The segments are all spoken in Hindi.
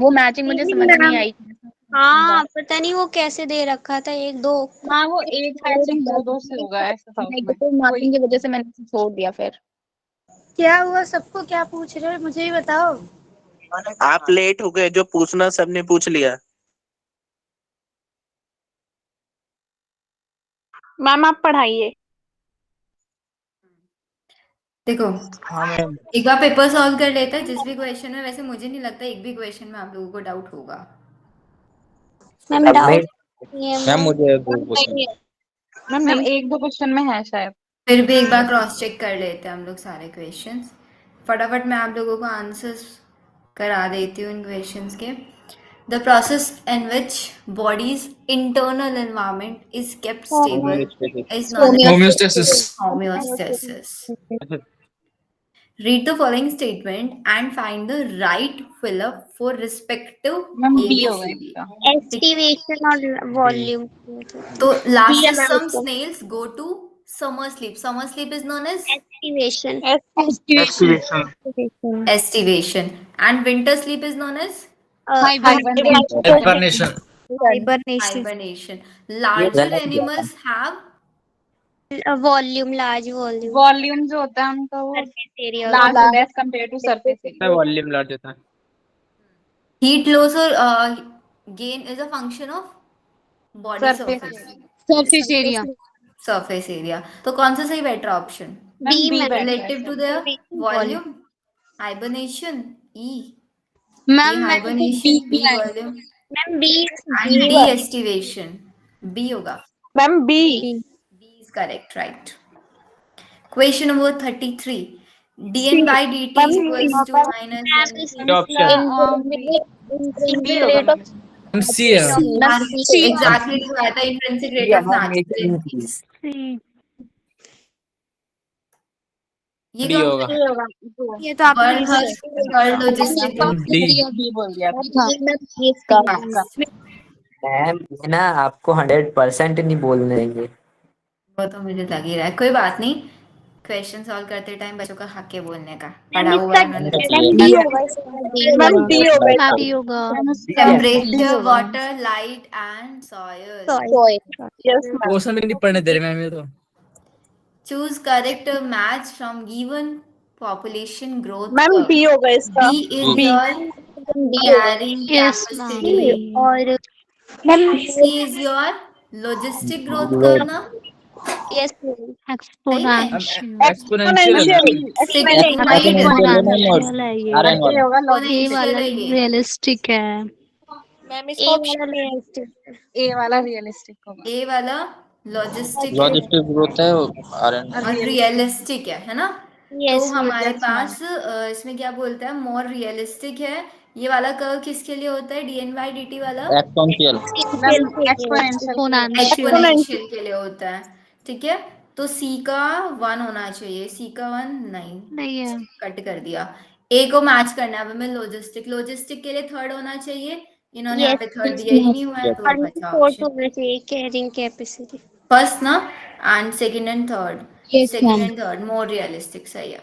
वो मैचिंग मुझे समझ नहीं आई। हाँ पता नहीं वो कैसे दे रखा था, एक दो। हाँ वो एक मैचिंग दो दो से होगा ऐसा था उसमें नेगेटिव मार्किंग की वजह से मैंने छोड़ दिया फिर। क्या हुआ, सबको क्या पूछ रहे हो मुझे ही बताओ। आप लेट हो गए, जो पूछना सबने पूछ लिया। मैम आप पढ़ाइए। देखो हाँ मैम। एक बार पेपर सॉल्व कर लेते हैं जिस भी क्वेश्चन में। वैसे मुझे नहीं लगता एक भी क्वेश्चन में आप लोगों को डाउट होगा। मैम अब नहीं डाउट नहीं है मैम, मैम। मुझे वो क्वेश्चन। मैम एक दो क्वेश्चन में है शायद। फिर भी एक बार क्रॉस चेक कर लेते हैं हम लोग सारे क्वेश्चंस। फटाफट मैं आप लोगों को आंसर्स करा देती हूँ इन क्वेश्चंस के। The process in which bodies internal environment is kept stable is known as Homeostasis. homeostasis. Read the following statement and find the right fill-up for respective ma'am A, B B, होगा C, D. इसका। एस्टिवेशन और वॉल्यूम। तो last B है is मैम some इसका। snails go to summer sleep. Summer sleep is known as aestivation. Activation. estivation, and winter sleep is known as hibernation. Hibernation. Hibernation. hibernation. Larger animals have volume, large volume. Volume जो होता है उनका वो surface area. Large as compare to surface area. Volume large होता है। heat loss or gain is a function of body surface surface. Area. Surface area. Surface area. तो कौन सा सही बेटर ऑप्शन? मैम बी में बेटर है रिलेटिव टू शायद। The volume. Hibernation E. A ma'am मैंने तो बी हाइबरनेशन, बी किया है। Volume ma'am B. And D aestivation. B होगा। Ma'am B. B is correct, right. Question number 33। dn by dt is equals to minus n. Option B होगा मैम। MC है। एग्जैक्टली लिखवाया था intrinsic rate of natural increase. ये डी कौन होगा। सा? ये तो आपने वर्ल्ड लॉजिस्टिक D. बी बोल दिया हाँ। मैम ये ना आपको 100% नहीं बोलने देंगे। वो तो मुझे लग ही रहा है, कोई बात नहीं। क्वेश्चन सॉल्व करते टाइम बच्चों का हक है बोलने का। पढ़ा हुआ है उन्होंने तो मैम डी होगा इसका। मैम डी होगा। डी होगा। Temperature water light and soil. Yes ma'am. Question भी नहीं पढ़ने दे रहे मैम ये तो। Choose correct match from given population growth ma'am curve. B होगा इसका। B is B. Your caring yes capacity. और ma'am C is your logistic growth curve ना। यस सही में एक्सपोनेंशियल है मैम। सिग्मोइड एक्सपोनेंशियल है ये। आर एन ये होगा ए लॉजिस्टिक। वाला है ये। रियलिस्टिक है। मैम ए वाला रियलिस्टिक। ए वाला रियलिस्टिक होगा। ए वाला लॉजिस्टिक है लॉजिस्टिक ग्रोथ है, आर एन। और रियलिस्टिक है ना। तो यस हमारे पास इसमें क्या बोलता है, मोर रियलिस्टिक है। ये वाला कर्व किसके लिए होता है? dn बाई dt वाला एक्सपोनेंशियल। Ma'am exponential. एक्सपोनेंशियल के लिए होता है। ठीक है, तो c का 1 होना चाहिए। c का 1 नहीं है। कट कर दिया। a को मैच करना है। अब हमें लॉजिस्टिक लॉजिस्टिक के लिए थर्ड होना चाहिए। इन्होंने यहाँ पे थर्ड दिया ही नहीं हुआ है, तो बचा फोर्थ ऑप्शन होना चाहिए कैरिंग कैपेसिटी। फर्स्ट ना, and second and third. Yes second ma'am. And third more realistic, सही है।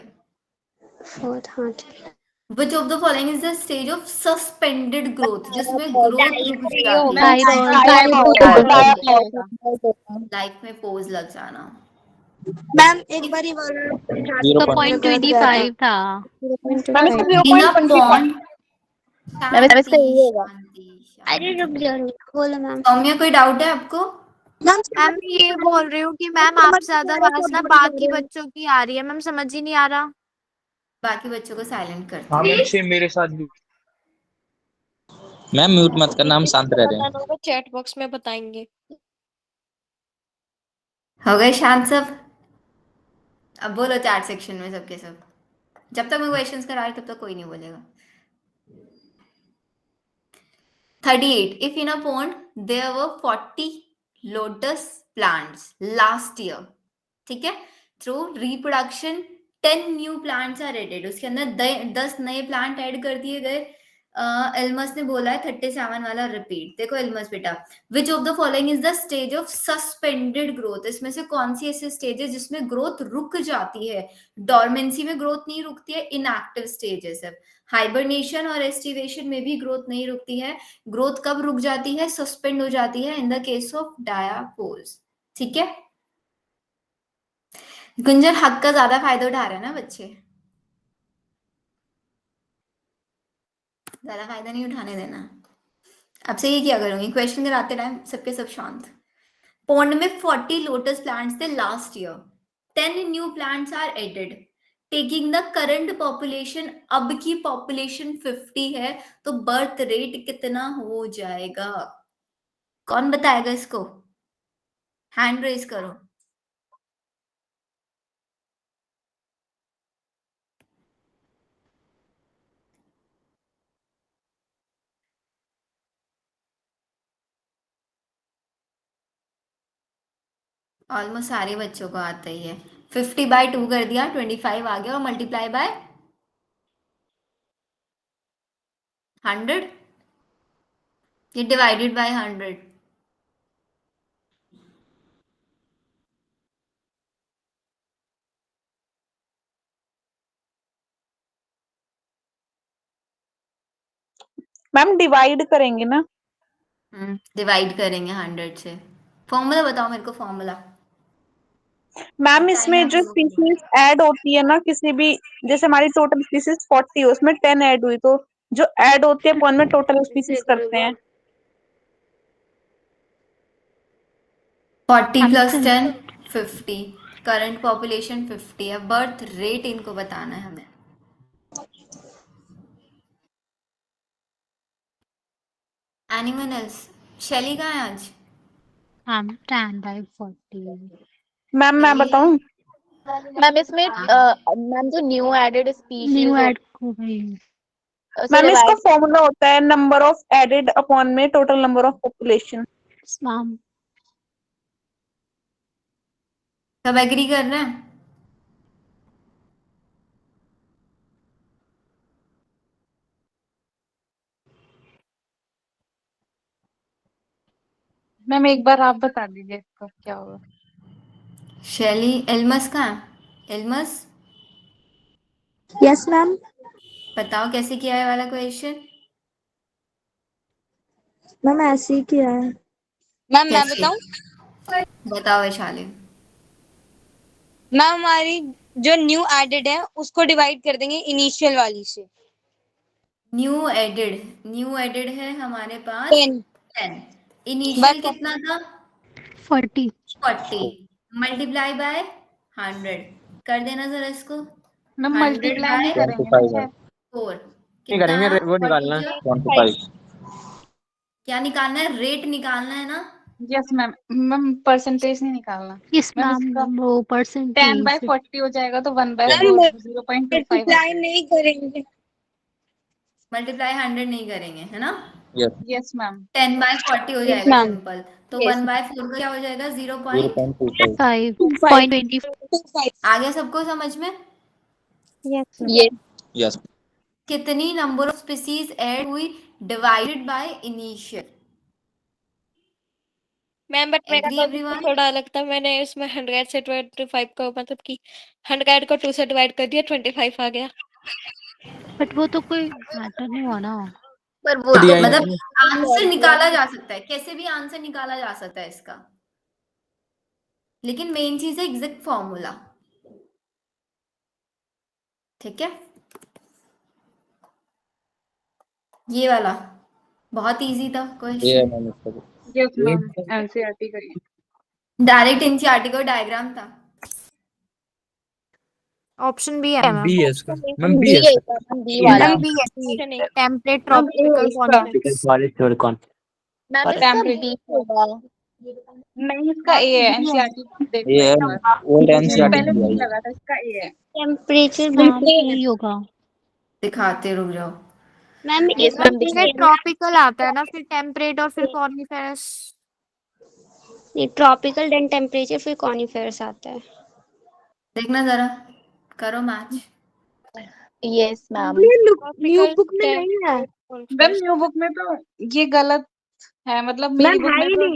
फोर्थ हाँ ठीक है। Which of the following is the stage of suspended growth, जिसमें ग्रोथ रुक जाती है? लाइफ में पोज लग जाना। मैम एक बार ही बोलो। 0.25 था। इन अ पॉन्ड। शांति शांति अरे शांति। रुक जाओ, बोलो मैम। सौम्या कोई डाउट है आपको? मैम ये बोल रही हूँ कि मैम आपसे ज्यादा आवाज ना बाकी बच्चों की आ रही है, मैम समझ ही नहीं आ रहा। बाकी बच्चों को साइलेंट करती हाँ हूँ। मैम, सेम मेरे साथ भी। मैम म्यूट मत करना, हम शांत रह रहे हैं। चैट बॉक्स में बताएंगे। हो गए शांत सब? अब बोलो चैट सेक्शन में सबके सब। जब तक मैं क्वेश्चंस करा रही तब तक कोई नहीं बोलेगा। 38. If in a pond there were 40 lotus plants last year, ठीक है, through reproduction 10 new plants are added. उसके अंदर 10 नए प्लांट ऐड कर दिए गए। एल्मस ने बोला है 37 वाला रिपीट। देखो एल्मस बेटा, which of the following is the stage of suspended growth? इसमें से कौन सी ऐसी स्टेज है जिसमें ग्रोथ रुक जाती है? डॉर्मेंसी में ग्रोथ नहीं रुकती है, इनएक्टिव स्टेज है सब। हाइबरनेशन और एस्टिवेशन में भी ग्रोथ नहीं रुकती है। ग्रोथ कब रुक जाती है? सस्पेंड हो जाती है इन द केस ऑफ डायापोज। ठीक है, गुंजन हक का ज्यादा फायदा उठा रहे हैं ना बच्चे, ज्यादा फायदा नहीं उठाने देना। अब से ये क्या करूंगी, क्वेश्चन कराते टाइम सबके सब शांत। पॉन्ड में 40 लोटस प्लांट्स थे last year, 10 new plants are added, taking the current population, अब की पॉपुलेशन 50 है, तो बर्थ रेट कितना हो जाएगा? कौन बताएगा इसको? हैंड रेज करो। ऑलमोस्ट सारे बच्चों को आता ही है। 50/2 कर दिया, 25 आ गया, और मल्टीप्लाई बाय 100, ये डिवाइडेड बाय 100। मैम डिवाइड करेंगे ना? डिवाइड करेंगे 100 से। फॉर्मूला बताओ मेरे को, फॉर्मूला। मैम इसमें जो स्पीसीज ऐड होती है ना किसी भी, जैसे हमारी टोटल स्पीसीज 40, उसमें 10 ऐड हुई, तो जो ऐड होती है अपन में टोटल स्पीसीज करते हैं। 40 प्लस 10 50, करंट पॉपुलेशन 50 है, बर्थ रेट इनको बताना है हमें। एनिमल एल्स, शैली कहाँ है आज? हम 10/40। मैम मैं बताऊं? मैम इसमें मैम जो new added species new add हो गई। मैम इसका फॉर्मूला होता है नंबर ऑफ एडेड अपॉन में total number of population. Ma'am सब एग्री कर रहे हैं? मैम एक बार आप बता दीजिए इसका क्या होगा। शैली, एल्मस कहाँ है? Elms yes ma'am. बताओ कैसे किया है वाला क्वेश्चन। मैम ऐसे ही किया है। मैम मैं कैसे? बताऊं? बताओ वैशाली। मैम हमारी जो न्यू एडेड है उसको डिवाइड कर देंगे इनिशियल वाली से। न्यू एडेड है हमारे पास 10। इनिशियल कितना था? 40। 40, मल्टीप्लाई बाय 100 कर देना जरा इसको। मैम 100 मल्टीप्लाई नहीं बाय करेंगे ना, 4 करेंगे, वो निकालना है 25। क्या निकालना है? रेट निकालना है ना। Yes ma'am. मैम परसेंटेज नहीं निकालना। यस मैम मैम, इसका वो 10 परसेंटेज। बाय 40 हो जाएगा तो 1/4 0.25 नहीं करेंगे। मल्टीप्लाई 100 नहीं करेंगे, है ना। Yes ma'am. 10/40 हो जाएगा सिंपल, तो 1/4 का क्या हो जाएगा? 0.25। 5.25। आ गया सबको समझ में? यस। कितनी नंबर ऑफ स्पीसीज ऐड हुई divided by initial. Ma'am but मेरा Agree तो everyone? थोड़ा अलग था, मैंने इसमें 100 से 25 को मतलब कि 100 को 2 से डिवाइड कर दिया, 25 आ गया। बट वो तो कोई मैटर नहीं हुआ ना। पर वो मतलब आंसर निकाला जा सकता है, कैसे भी आंसर निकाला जा सकता है इसका, लेकिन मेन चीज है एग्जैक्ट फॉर्मूला। ठीक है, ये वाला बहुत इजी था क्वेश्चन। यस मैम, एनसीईआरटी करिए। डायरेक्ट एनसीईआरटी का डायग्राम था। ऑप्शन बी है मैम। बी है इसका। मैम बी है इसका। बी वाला। मैम बी है, टेम्परेट ट्रॉपिकल कॉन्टिनेंट्स। मैम इसका बी होगा। नहीं इसका ए है, एनसीईआरटी देख लो ये एक बार। ओल्ड एनसीईआरटी पहले दिया बी है। लगा था, इसका ए है। टेम्परेचर मैम यही होगा। दिखाते, रुक जाओ। मैम इसमें पहले ट्रॉपिकल आता है ना, फिर टेम्परेट और फिर कॉनिफेरस। ट्रॉपिकल देन टेम्परेचर फिर कॉनिफेरस आता है। देखना जरा, करो match. Yes ma'am. New book में नहीं है। मैम न्यू बुक में तो ये गलत है, मतलब मेरी बुक में तो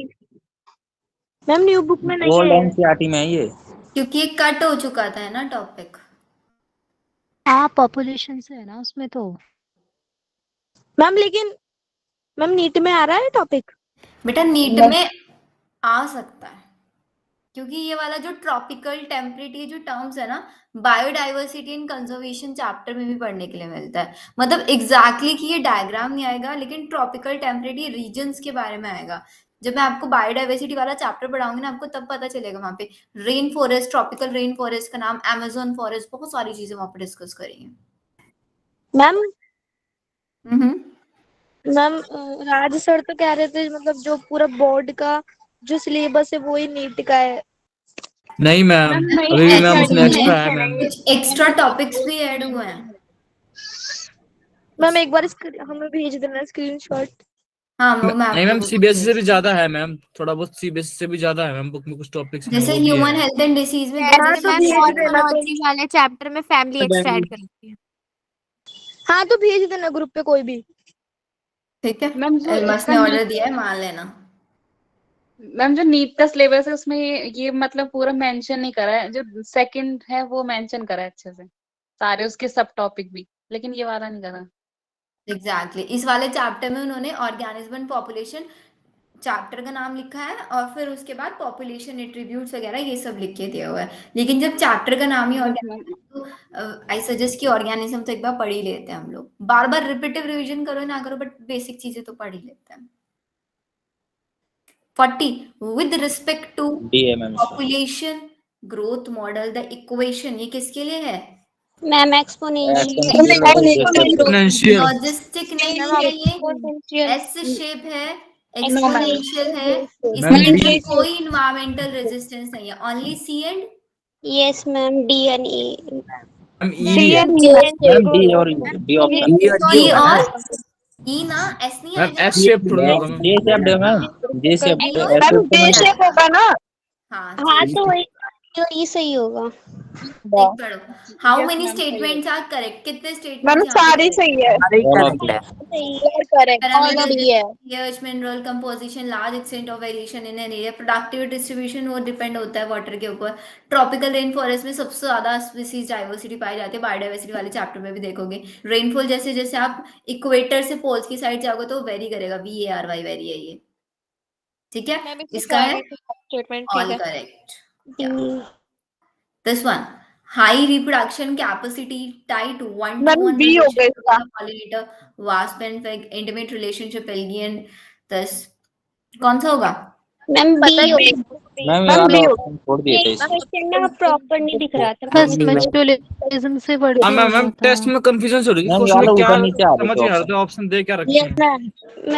मैम न्यू बुक में नहीं ओल्ड है। एनसीईआरटी में है ये। क्योंकि ये कट हो चुका था ना टॉपिक। हाँ पॉपुलेशन से है ना उसमें तो। मैम लेकिन मैम नीट में आ रहा है टॉपिक। बेटा नीट में आ सकता है, क्योंकि ये वाला जो ट्रॉपिकल टेम्परेट ये जो टर्म्स है ना, बायोडाइवर्सिटी एंड कंजर्वेशन चैप्टर में भी पढ़ने के लिए मिलता है। मतलब एग्जैक्टली कि ये डायग्राम नहीं आएगा, लेकिन ट्रॉपिकल टेम्परेट ये रीजन्स के बारे में आएगा। जब मैं आपको बायोडाइवर्सिटी वाला चैप्टर पढ़ाऊंगी ना, आपको तब पता चलेगा। वहां पे rain forest, tropical rain forest का नाम, अमेजोन फॉरेस्ट, बहुत सारी चीजें वहां पे डिस्कस करेंगे। मैम हम्म मैम राज सर तो कह रहे थे मतलब जो पूरा बोर्ड का जो सिलेबस है वो ही नीट का है। नहीं मैम, अभी भी मैम उसमें एक्स्ट्रा है मैम। कुछ एक्स्ट्रा टॉपिक्स भी ऐड हुए हैं। मैम एक बार हमें भेज देना स्क्रीनशॉट। हाँ मैं नहीं आपको मैम, सीबीएसई से भी ज्यादा है मैम, थोड़ा बहुत सीबीएसई से भी ज्यादा है मैम बुक में, कुछ टॉपिक्स हैं जैसे वो भी ह्यूमन है। हेल्थ एंड डिसीज में जैसे तो मैं भेज देना तो। मॉर्फोलॉजी वाले चैप्टर में फैमिली एक्सट्रैक्ट करती है। हाँ तो भेज देना ग्रुप पे कोई भी। ठीक है, मैम जो एलमस इसका ने ऑर्डर दिया है, मान लेना। मैम जो नीट का सिलेबस है उसमें ये मतलब पूरा मेंशन नहीं करा है, जो सेकंड है वो मेंशन करा है अच्छे से, सारे उसके सब टॉपिक भी, लेकिन ये वाला नहीं करा। एग्जैक्टली इस वाले चैप्टर में उन्होंने ऑर्गेनिज्म एंड पॉपुलेशन चैप्टर का नाम लिखा है, और फिर उसके बाद पॉपुलेशन एट्रीब्यूट्स वगैरह ये सब लिख के दिया हुआ है। लेकिन जब चैप्टर का नाम ही ऑर्गेनिज्म, तो आई सजेस्ट कि ऑर्गेनिज्म तो एक बार पढ़ ही लेते हैं हम लोग। बार बार रिपीटिव रिवीजन करो ना करो, बट बेसिक चीजें तो पढ़ ही लेते हैं। 40 with respect to population growth model the equation, ये किसके लिए है? Ma'am exponential exponential. लॉजिस्टिक नहीं है, ये एस शेप है, एक्सपोनेंशियल है। मैम इसमें बी। कोई इन्वायरमेंटल रेजिस्टेंस नहीं है, only C and yes ma'am D N A. Ma'am E है। मैम डी और डी ऑप्शन। ई और ई ना, एस नहीं मैम आएगा। एस शेप थोड़ा होगा मैम। जे शेप्ड है ma'am, J shaped ma'am J shape होगा ना। हाँ तो वही सही होगा। पढ़ो। How many statements are correct, कितने मैम स्टेटमेंट्स सारी सही है। pH, mineral composition, large extent of variation in an area, productive distribution वो डिपेंड होता है वाटर के ऊपर। ट्रॉपिकल रेन फॉरेस्ट में सबसे ज्यादा स्पीसीज डाइवर्सिटी पाई जाती है, बायोडाइवर्सिटी वाले चैप्टर में भी देखोगे। रेनफॉल जैसे जैसे आप इक्वेटर से पोल्स की साइड जाओगे तो वेरी करेगा, VARY वेरी है ये। ठीक है, इसका है statement all correct. This one, high reproduction capacity tied to one-to-one ma'am B हो गया relation इसका। with the pollinator, wasp and intimate relationship, algae and thus कौन सा होगा? मैम बी हो मैम ये वाला ऑप्शन छोड़ दिए थे इसमें। क्वेश्चन ना प्रॉपर नहीं दिख रहा था। बस मेचुरलिज्म से बढ़ हाँ के मैम हो मैम जाता टेस्ट है। में कंफ्यूजन हो रही है, मैम क्वेश्चन ये में क्या वाला ऊपर नीचे आ रहे समझ थे नहीं आ रहा ऑप्शन। था, ऑप्शन दे क्या रखे हैं।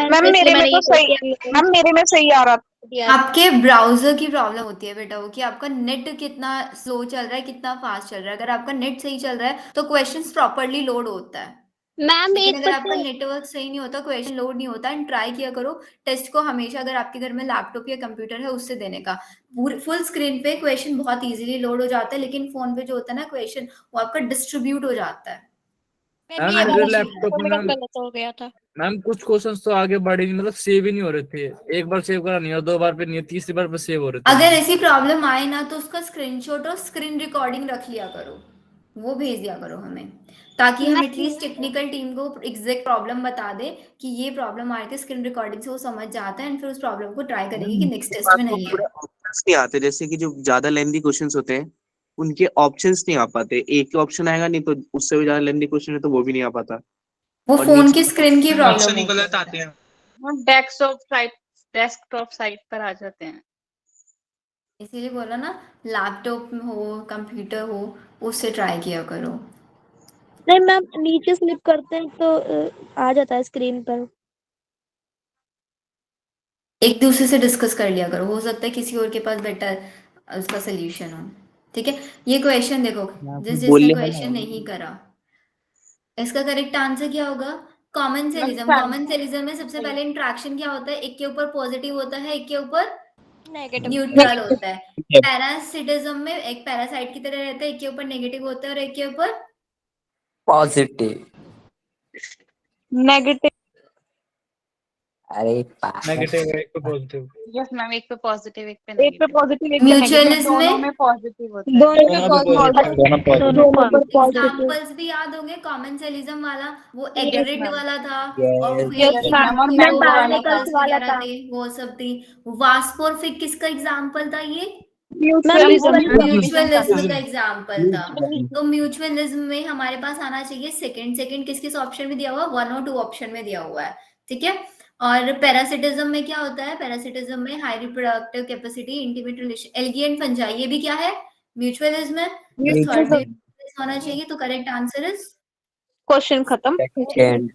मैम मेरे में तो सही, मैम मेरे में सही आ रहा था। आपके ब्राउजर की प्रॉब्लम होती है बेटा, वो कि आपका नेट कितना स्लो चल रहा है, कितना फास्ट चल रहा है। अगर आपका नेट सही चल रहा है तो क्वेश्चंस प्रॉपरली लोड होता है, मैम लेकिन एक अगर आपका नेटवर्क सही नहीं होता, क्वेश्चन लोड नहीं होता। एंड ट्राई किया करो टेस्ट को हमेशा, अगर आपके घर में लैपटॉप या कंप्यूटर है उससे देने का। पूरी फुल स्क्रीन पे क्वेश्चन बहुत इजीली लोड हो जाता है, लेकिन फोन पे जो होता है ना क्वेश्चन, वो आपका डिस्ट्रीब्यूट हो जाता है। मैम ये मेरे वाला लैपटॉप में मैम गलत हो गया था। मैम कुछ क्वेश्चंस तो आगे बढ़े नहीं, मतलब सेव ही नहीं हो रहे थे। एक बार सेव करा नहीं और दो बार पे नहीं, तीसरी बार पे सेव हो रहे थे। अगर ऐसी प्रॉब्लम आए ना तो उसका स्क्रीनशॉट और स्क्रीन रिकॉर्डिंग रख लिया करो, वो भेज दिया करो हमें, ताकि हम एटलीस्ट टेक्निकल टीम को एग्जैक्ट प्रॉब्लम बता दे कि ये प्रॉब्लम आ रही थी। स्क्रीन रिकॉर्डिंग से वो समझ जाता है, एंड फिर उस प्रॉब्लम को ट्राई करेगी कि नेक्स्ट टेस्ट में नहीं है। ऑप्शंस नहीं आते, जैसे कि जो ज्यादा लेंथी क्वेश्चंस होते हैं उनके ऑप्शंस नहीं आ पाते। एक ही ऑप्शन आएगा, नहीं तो उससे भी ज्यादा लेंथी क्वेश्चन है तो वो भी नहीं आ पाता। वो और फोन नीचे की स्क्रीन की प्रॉब्लम ऑप्शन ही होती है। गलत आते हैं। हम डेस्कटॉप साइट पर आ जाते हैं। इसीलिए बोला ना, लैपटॉप में हो कंप्यूटर हो उससे ट्राई किया करो। नहीं मैम नीचे स्लिप करते हैं तो आ जाता है स्क्रीन पर। एक दूसरे से डिस्कस कर लिया करो, हो सकता है किसी और के पास बेटर उसका सोल्यूशन हो। ठीक है, ये क्वेश्चन देखो, जिसने क्वेश्चन नहीं करा, इसका करेक्ट आंसर क्या होगा? कॉमन सेलिज्म। कॉमन सेलिज्म में सबसे पहले इंट्रैक्शन क्या होता है? एक के ऊपर पॉजिटिव होता है, एक के ऊपर न्यूट्रल होता है। पैरासिटिज्म में एक पैरासाइट की तरह रहता है, एक के ऊपर नेगेटिव होता है और एक के ऊपर पॉजिटिव। नेगेटिव। अरे पागल। नेगेटिव है, एक पे पॉजिटिव। यस मैम, एक पे पॉजिटिव एक पे एक पे नेगेटिव। पॉजिटिव एक पे म्यूचुअलिज्म दोनों में में पॉजिटिव होता है। दोनों दोनों पे पॉजिटिव। दोनों दोनों पर पॉजिटिव। एग्जाम्पल्स भी याद होंगे। कॉमेंसलिज्म वाला वो यस एग्रिड मैम। वाला था, और Yes. फिर यस यस मैम। मैम, और मैम मैंगो वाला था। बार्निकल्स वाला वगैरह था। थे, वो सब थी। वास्पोर्फिक किसका एग्जाम्पल था ये? Ma'am mutualism. म्यूचुअलिज्म का एग्जाम्पल था। तो म्यूचुअलिज्म में हमारे पास आना चाहिए सेकंड। सेकंड किस किस ऑप्शन में दिया हुआ है? 1 और 2 ऑप्शन में दिया हुआ है, ठीक है। और पैरासिटिज्म में क्या होता है? पैरासिटिज्म में high reproductive capacity, intimate relation, algae and fungi, ये भी क्या है? म्यूचुअलिज्म है। तो थर्ड में होना चाहिए। तो करेक्ट आंसर इज क्वेश्चन खत्म। Second.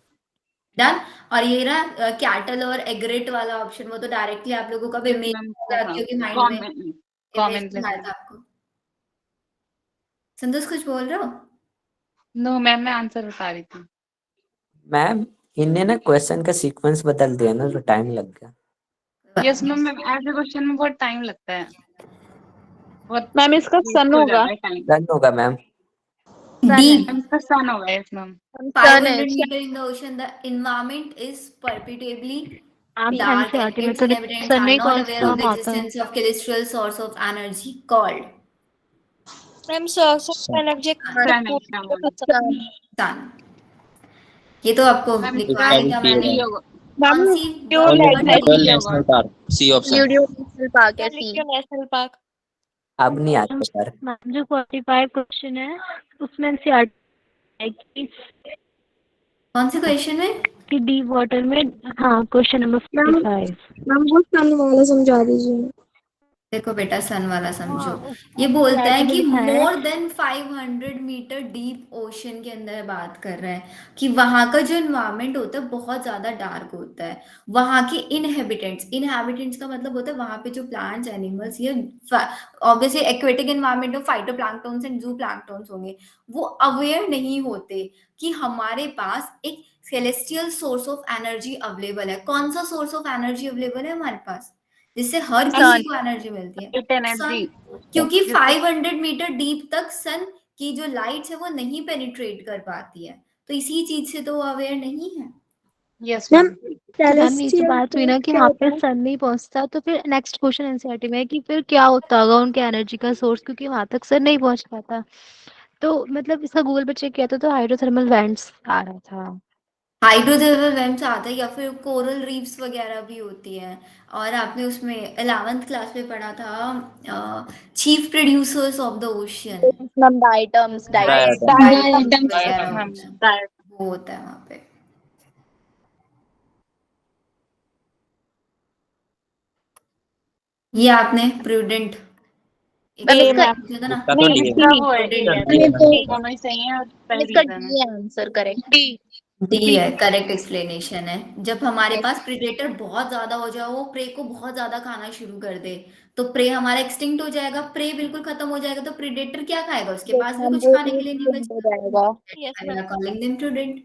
डन। और ये रहा कैटल और एग्रेट वाला ऑप्शन, वो तो डायरेक्टली आप लोगों का भी Yes, ma'am. क्योंकि माइंड में कमेंट image आया था आपको। संतोष कुछ बोल रहे हो? नो मैम, मैं आंसर बता रही थी। मैम इनने ना क्वेश्चन का सीक्वेंस बदल दिया ना, तो टाइम लग गया। यस मैम, ऐसे क्वेश्चन में बहुत टाइम लगता है। बहुत मैम इसका सन होगा। टाइम। डन होगा मैम। डी, इसका सन होगा। Yes ma'am. 500 meter in the ocean, the environment is perpetually dark and NCERT में its तो inhabitants सर are नहीं not aware of the constant आता है। existence of celestial source of energy called ma'am source of energy sun। ये तो आपको मैम लिखवा दिया मैंने। मैम कौन सी? जो national park, C option. National park है सी। National park. अब नहीं आते सर। मैम जो 45 क्वेश्चन है उसमें एनसीईआरटी है कौन सी क्वेश्चन है? कि डी वाटर में, हाँ क्वेश्चन नंबर 45। मैम वो सन वाला समझा दीजिए। देखो बेटा, सन वाला समझो। हाँ, ये बोलता है NCERT में कि लिखा है more than 500 metre deep ocean के अंदर बात कर रहा है कि वहां का जो इन्वायरमेंट होता है बहुत ज्यादा डार्क होता है। वहां के इनहेबिटेंट्स का मतलब होता है वहां पे जो प्लांट्स, एनिमल्स, ये ऑब्वियसली एक्वेटिक इन्वायरमेंट में फाइटोप्लैंक्टन्स एंड जूप्लैंक्टन्स होंगे, वो अवेयर नहीं होते कि हमारे पास एक celestial source of energy available है। कौन सा सोर्स ऑफ एनर्जी अवेलेबल है हमारे पास जिससे हर किसी को एनर्जी मिलती है? सन। क्योंकि 500 मीटर डीप तक सन की जो लाइट है वो नहीं पेनिट्रेट कर पाती है, तो इसी चीज से तो वो अवेयर नहीं है। Yes ma'am ma'am. मैम ये तो बात हुई ना कि वहाँ पे सन नहीं पहुँचता, तो फिर नेक्स्ट क्वेश्चन एनसीईआरटी में है कि फिर क्या होता होगा उनके एनर्जी का सोर्स, क्योंकि वहां तक सन नहीं पहुंच पाता। तो मतलब इसका गूगल पे चेक किया था तो हाइड्रोथर्मल वेंट्स आ रहा था। हाइड्रोथर्मल वेंट्स आता है, या फिर कोरल रीफ्स वगैरह भी होती है। और आपने उसमें 11th क्लास में पढ़ा था chief producers of the ocean, ma'am diatoms वो होता है वहां पे। ये आपने प्रूडेंट आंसर करेक्ट। डी है, करेक्ट एक्सप्लेनेशन है। जब हमारे पास प्रेडेटर बहुत ज्यादा हो जाए, वो प्रे को बहुत ज्यादा खाना शुरू कर दे, तो प्रे हमारा एक्सटिंक्ट हो जाएगा। प्रे बिल्कुल खत्म हो जाएगा तो प्रेडेटर क्या खाएगा? उसके पास भी कुछ खाने के लिए नहीं बचेगा। Calling them prudent.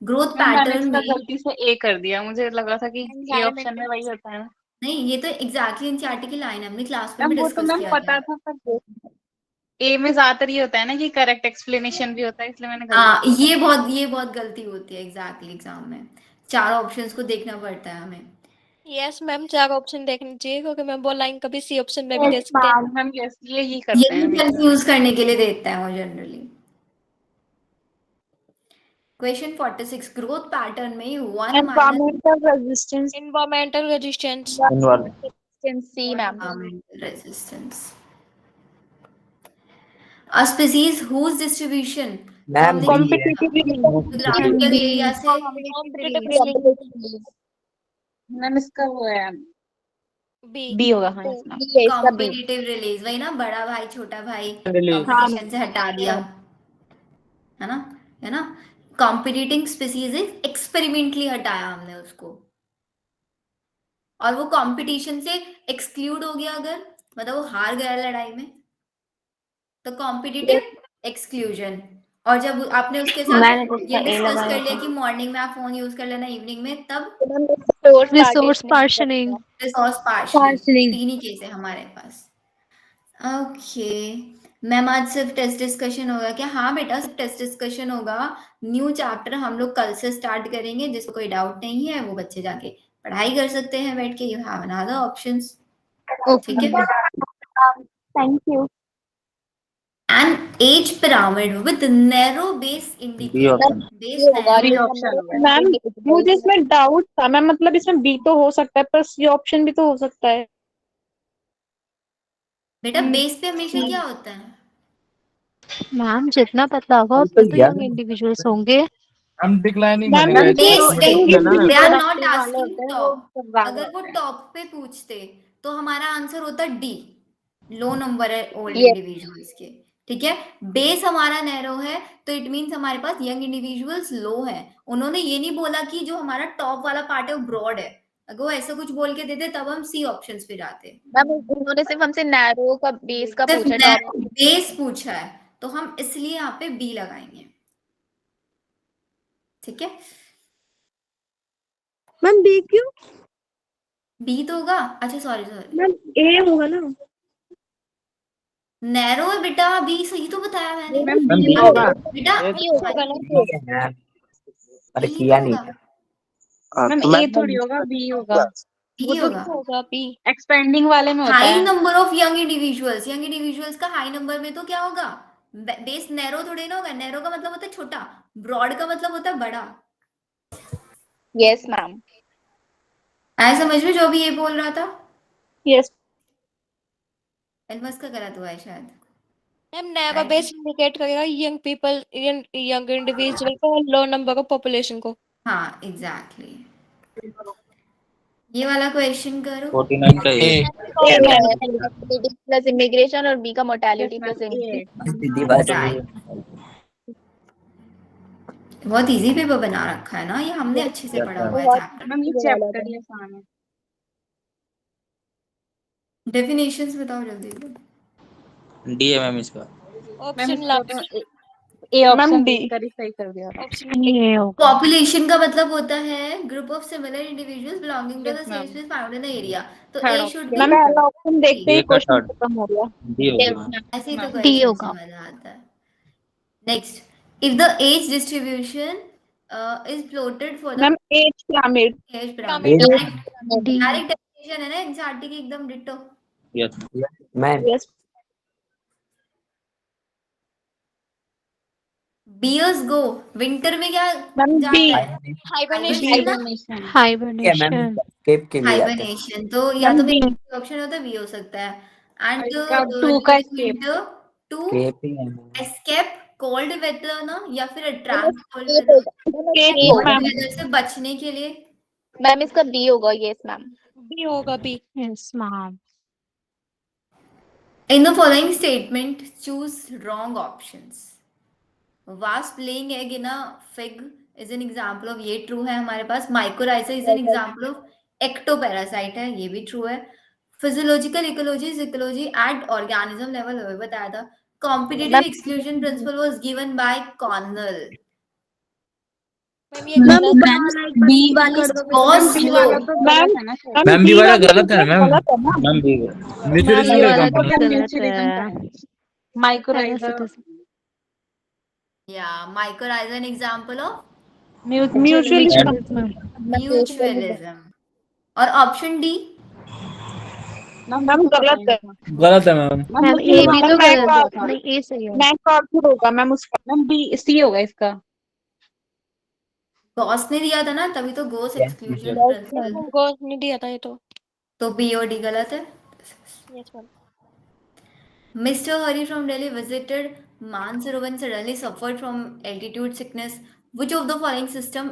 Growth pattern में गलती से ए कर दिया, मुझे लगा था कि ए ऑप्शन में वही होता है ना। नहीं, ये तो एग्जैक्टली एनसीईआरटी की लाइन है, हमने क्लास में भी वो तो डिस्कस मैम किया पता था। था, पर ए में ज्यादातर ये होता है ना कि करेक्ट एक्सप्लेनेशन भी होता है, इसलिए मैंने हाँ, ये बहुत गलती होती है एग्जैक्टली एग्जाम में। 4 ऑप्शंस को देखना पड़ता है हमें। यस मैम, 4 ऑप्शन देखने चाहिए क्योंकि मैं वो लाइन कभी सी ऑप्शन में भी दे सकते हैं। हम यही करते हैं। कंफ्यूज करने के लिए देता है वो जनरली। क्वेश्चन 46, ग्रोथ पैटर्न में 1 environmental resistance C ma'am. Resistance. A species whose distribution ma'am geographical area से मैम इसका वो है बी बी होगा। हाँ कॉम्पिटिटिव रिलीज, वही ना, बड़ा भाई छोटा भाई कंपटीशन से हटा दिया, है ना। कॉम्पिटिटिंग स्पीसीज एक्सपेरिमेंटली हटाया हमने उसको, और वो कंपटीशन से एक्सक्लूड हो गया अगर, मतलब वो हार गया लड़ाई में, तो कॉम्पिटिटिव एक्सक्लूजन। और जब आपने उसके साथ ये डिस्कस कर लिया कि मॉर्निंग में आप फोन यूज कर लेना, इवनिंग में, तब रिसोर्स पार्शनिंग। तीन ही केस है हमारे पास। ओके मैम, आज सिर्फ टेस्ट डिस्कशन होगा क्या? हाँ बेटा, सिर्फ टेस्ट डिस्कशन होगा। न्यू चैप्टर हम लोग कल से स्टार्ट करेंगे, जिसको कोई डाउट नहीं है वो बच्चे जाके पढ़ाई कर सकते हैं बैठ के, यू हैव अनदर ऑप्शंस, ठीक है। Thank you. An age pyramid with narrow base D indicator. option. Base narrow option होगा। मैम मुझे इसमें डाउट था मैम, मतलब इसमें बी तो हो सकता है पर सी ऑप्शन भी तो हो सकता है। बेटा बेस पे हमेशा क्या होता है? मैम जितना पतला होगा उतने तो यंग इंडिविजुअल्स होंगे। हम डिक्लाइनिंग मैम बनेगा बेस इसका। पे, है ना they are not Productive वाले asking होते हैं, वो top. सब ज्यादा अगर वो होते हैं। टॉप पे पूछते तो हमारा आंसर होता डी, लो नंबर है ओल्ड Yes. इंडिविजुअल्स के, ठीक है। बेस हमारा नैरो है तो इट मींस हमारे पास यंग इंडिविजुअल्स लो है। उन्होंने ये नहीं बोला कि जो हमारा टॉप वाला पार्ट है वो ब्रॉड है, अगर वो ऐसा कुछ बोल के देते तब हम सी ऑप्शंस पे जाते। मैम उन्होंने सिर्फ हमसे नैरो का बेस का सिर्फ पूछा, टॉप बेस पूछा है तो हम इसलिए यहाँ पे बी लगाएंगे, ठीक है। मैम बी क्यों? बी तो होगा, अच्छा सॉरी सॉरी, मैम ए होगा ना। नैरो है बेटा, बी सही तो बताया मैंने मैम मैम बी B होगा। बेटा। होगा ना मैम पर बी किया तो नहीं होगा, था। मैम तो ए थोड़ी होगा, बी होगा। बी वो तो होगा। होगा बी। एक्सपेंडिंग वाले में होता हाई है। Number of young individuals, young individuals का हाई नंबर में तो क्या होगा, बेस नैरो थोड़े ना होगा। नैरो का मतलब होता है छोटा, ब्रॉड का मतलब होता है बड़ा। Yes ma'am. आया समझ में जो भी ये बोल रहा था? यस एल्मस का गलत हुआ है शायद। मैम नैरो बेस इंडिकेट करेगा यंग पीपल, यंग इंडिविजुअल को, लो नंबर ऑफ पॉपुलेशन को। हाँ एग्जैक्टली। ये वाला क्वेश्चन करो। 49 का A. प्लस इमिग्रेशन और बी का मोर्टेलिटी प्लस दीदी बस बहुत इजी पेपर बना रखा है ना ये, हमने अच्छे से पढ़ा हुआ है चैप्टर। मैम ये चैप्टर ही आसान है। डेफिनेशंस बताओ जल्दी से। D है मैम इसका। मैम ऑप्शन इसको लास्ट, तो ए ऑप्शन मैम डी। देखकर ही सही कर दिया। ऑप्शन ये होगा। पॉपुलेशन का मतलब होता है group of similar individuals belonging to the Yes, same ma'am. Space found in the area. तो Third A option. Should be, ma'am पहला ऑप्शन देखते ही A का क्वेश्चन third. खत्म हो गया। D होगी मैम। ऐसे ही तो Ma'am. डी क्वेश्चन होगा। समझ आता है। Next, if the age distribution is plotted for the ma'am age pyramid. Age pyramid, Age D. Direct definition है ना एनसीईआरटी की एकदम ditto. Yes. Ma'am yes bears go, winter में क्या मैम जाता बी। है? हाइबरनेशन ना। Hibernation. हाइबरनेशन। स्केप के लिए जाते हैं। हाइबरनेशन, तो या तो मैम बी। ऑप्शन होता है बी हो सकता है। एंड इसका 2 का escape. विंटर टू स्केप ही है मैम। एस्केप कोल्ड वेदर ना, या फिर attract cold weather, as ma'am वेदर से बचने के लिए। मैम इसका बी होगा। Yes ma'am. बी होगा B. Yes ma'am. In the following statement, choose wrong options. Wasp laying egg in a fig is an example of, ये true है हमारे पास। Mycorrhiza is an example of ectoparasite है, ये भी true है। Physiological ecology is ecology at organism level, वही बताया था। Competitive exclusion principle was given by Connell. Ma'am ये गलत है। बी Was बी वाला तो गलत है ना शायद। मैम बी वाला गलत है मैम। गलत है ना। Ma'am B. म्यूचुअलिज्म ये का वाला एग्जांपल भी है। गलत Mutualism है। का mycorrhiza yeah, mycorrhiza an example of mutualism. mutualism. और ऑप्शन डी मैम गलत है। गलत है मैम। मैम ए भी तो मैं गलत का है। नहीं ए सही है। मैं का आउटपुट होगा मैम उसका। मैम बी सी होगा इसका। गॉस ने दिया था ना, तभी तो गॉस एक्सक्लूजन प्रिंसिपल। गोस नहीं दिया था ये तो बी और डी गलत है। Yes ma'am. Mr. Hari from Delhi visited Mansarovar and suddenly suffered from altitude sickness. Which of the following system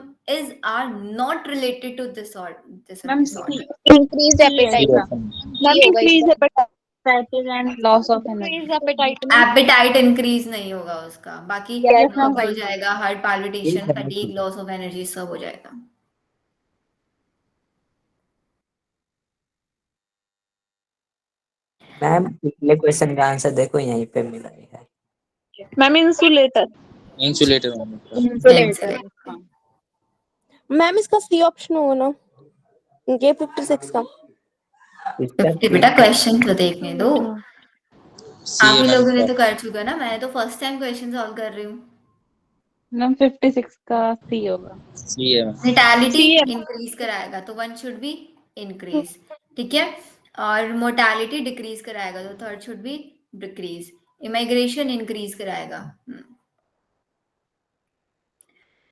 are not related to this or this ma'am disorder? Increase C appetite option. Ma'am increase है fatigue and loss of energy. Increase appetite में। Appetite increase नहीं होगा उसका, बाकी Yes, सब ma'am. हो जाएगा। Heart palpitation, fatigue, loss of energy सब हो जाएगा। मैम पिछले क्वेश्चन का आंसर देखो यहीं पे मिला है। Ma'am insulator. Insulator मैम इसका। Insulator। मैम इसका सी ऑप्शन होगा ना, ये 56 का। 50 बेटा क्वेश्चन तो देखने दो। C आप है ही मैम लोगों ने इसका। तो कर चुका ना, मैं तो फर्स्ट टाइम क्वेश्चन सॉल्व कर रही हूँ। मैम 56 का सी होगा। सी है मैम। विटालिटी इंक्रीज कराएगा तो 1 शुड बी इंक्रीज, ठीक है। और मोर्टालिटी डिक्रीज कराएगा तो 3rd should be decrease. Immigration increase कराएगा।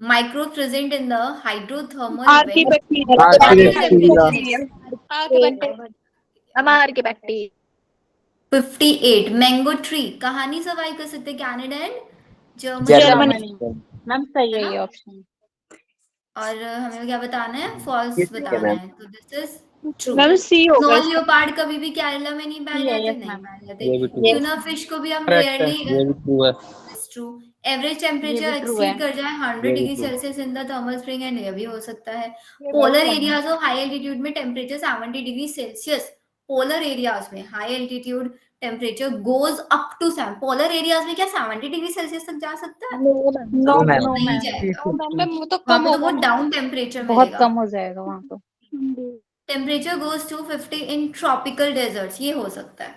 Micro present in the hydrothermal archaebacteria 58 mango tree कहानी सर्वाइव कर सकते कनाडा एंड जर्मनी। मैम सही है ये ऑप्शन। और हमें क्या बताना है? फॉल्स ठीक है बताना मैम। है। तो दिस इज ट्रू। मैम सी होगा स्नो लियोपार्ड कभी भी केरला में नहीं पाए जाते, yes, नहीं ma'am. पाए ये जाते। भी true है। ट्यूना फिश को भी हम Correct है। रेयरली ये भी ट्रू है। ट्रू। एवरेज ये टेम्परेचर भी true एक्सीड है। कर जाए 100 ये भी degree true। Celsius in the thermal spring and ये भी हो सकता है। Polar areas of high altitude में temperature 70 degree Celsius. Polar areas में high altitude temperature goes up to 7। Polar areas में क्या 70 डिग्री सेल्सियस तक जा सकता है? No ma'am. नहीं जाएगा। मैम वो तो वहां कम पे तो होगा बहुत ना। डाउन टेम्परेचर बहुत मिलेगा। कम हो जाएगा वहाँ तो। Temperature goes to 50 in tropical deserts, ये हो सकता है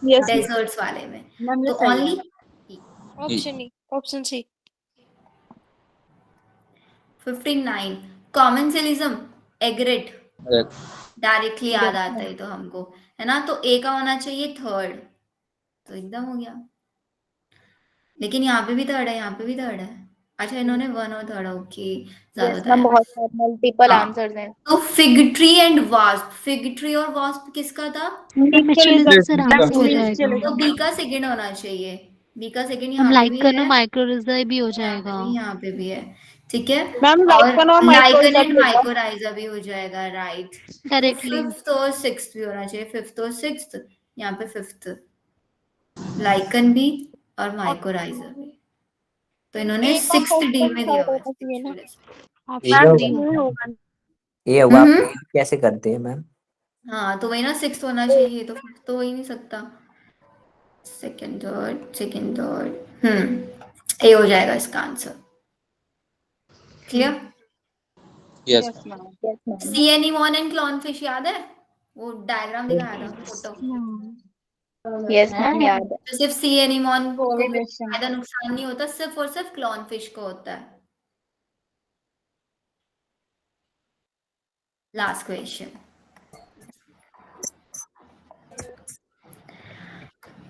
यस डेजर्ट्स वाले में। मैम ये तो सही है। Only option C. 59 commensalism egret Correct। Directly याद आता है तो हमको, है ना। तो ए का होना चाहिए 3rd, तो एकदम हो गया। लेकिन यहाँ पे भी 3rd है, यहाँ पे भी 3rd है। अच्छा इन्होंने 1 और 3rd ओके ज्यादा मैम बताया। बहुत मल्टीपल हाँ। आंसर्स हैं। तो fig tree and wasp, fig tree और वास्प किसका था? मिचेलिज्म से आंसर हो जाएगा। तो बी का सेकंड होना चाहिए। बी का सेकंड हम यहाँ पे भी लाइकन और है, माइक्रोरिजा भी हो यहाँ पे जाएगा। भी, यहाँ पे भी है, ठीक है। मैम और लाइकन और लाइकन एंड माइक्रोराइजा माइक्रोराइजा भी हो जाएगा, राइट। तो करेक्टली। 5th और 6th भी होना चाहिए, 5th और 6th, यहाँ पे 5th लाइकन भी और माइक्रोराइजा भी। तो इन्होंने 6th डी में दिया हुआ है। ये हुआ आप कैसे करते हैं मैम? हाँ तो वही ना 6th होना चाहिए, तो 5th तो हो ही नहीं सकता। सेकंड थर्ड ए हो जाएगा इसका answer. Clear? Yes. Sea anemone and clownfish याद है? वो डायग्राम दिखाया था फोटो। यस मैम याद है। तो सिर्फ सी एनीमोन को भी Correlation। फायदा नुकसान नहीं होता, सिर्फ और सिर्फ क्लॉनफिश को होता है। Last question.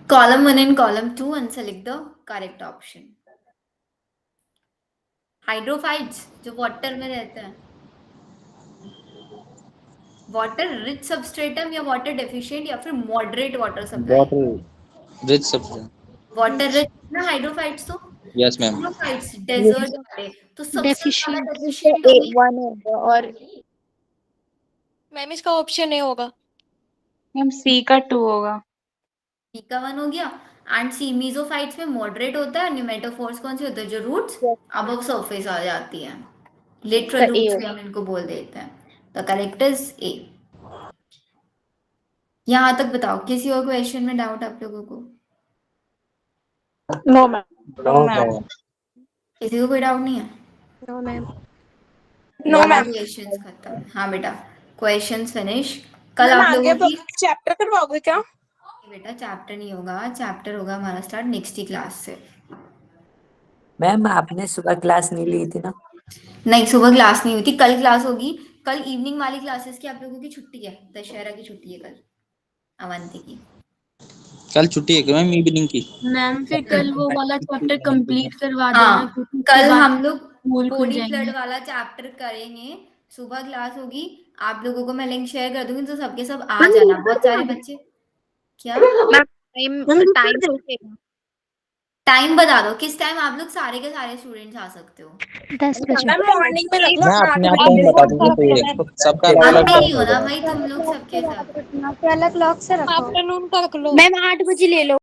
Column 1 and column 2 and select the correct option। Hydrophytes जो वाटर में रहते हैं, वाटर रिच सबस्ट्रेटम या वाटर डेफिशिएंट या फिर moderate water supply? Water rich substance. Water rich ना हाइड्रोफाइट्स तो। Yes ma'am. हाइड्रोफाइट्स डेजर्ट वाले तो सबसे Deficient। ज्यादा डेफिशिएंट होगी। 1 होगा और मैम इसका ऑप्शन ए होगा। मैम सी का 2 होगा। सी का 1 हो गया। एंड सी मीजोफाइट्स में मॉडरेट होता है। न्यूमेटोफोर्स कौन से होते हैं? जो रूट्स अबव सरफेस आ जाती हैं, लेटरल रूट्स भी हम इनको बोल देते हैं। The correct is a. यहाँ तक बताओ, किसी और क्वेश्चन में डाउट आप लोगों को? No ma'am. नो। किसी को कोई डाउट नहीं है? No ma'am. No ma'am. Questions खत्म। हाँ बेटा क्वेश्चंस फिनिश। कल आप लोगों की चैप्टर करवाओगे क्या? बेटा चैप्टर नहीं होगा, चैप्टर होगा हमारा स्टार्ट नेक्स्ट ही क्लास से। मैम आपने सुबह क्लास नहीं ली थी ना? नहीं सुबह क्लास नहीं हुई थी, कल क्लास होगी। कल इवनिंग वाली क्लासेस की आप लोगों की छुट्टी है, दशहरा की छुट्टी है कल अवंती की। कल छुट्टी है क्या मैम इवनिंग की? मैम फिर कल वो वाला चैप्टर कंप्लीट करवा हाँ, देना क्योंकि कल हम लोग स्कूल खुल बॉडी जाएंगे। फ्लड वाला चैप्टर करेंगे। सुबह क्लास होगी, आप लोगों को मैं लिंक शेयर कर दूंगी, तो सबके सब आ जाना। बहुत सारे बच्चे क्या टाइम बता दो, किस टाइम आप लोग सारे के सारे स्टूडेंट्स आ सकते हो? 10 बजे। मॉर्निंग में मैं अपने आप टाइम बता दूंगी तो सबका अलग अलग नहीं टाइम होना होगा। भाई, तुम लोग सबके साथ अलग क्लॉक से रखो। आफ्टरनून का रख लो। मैम 8 बजे ले लो।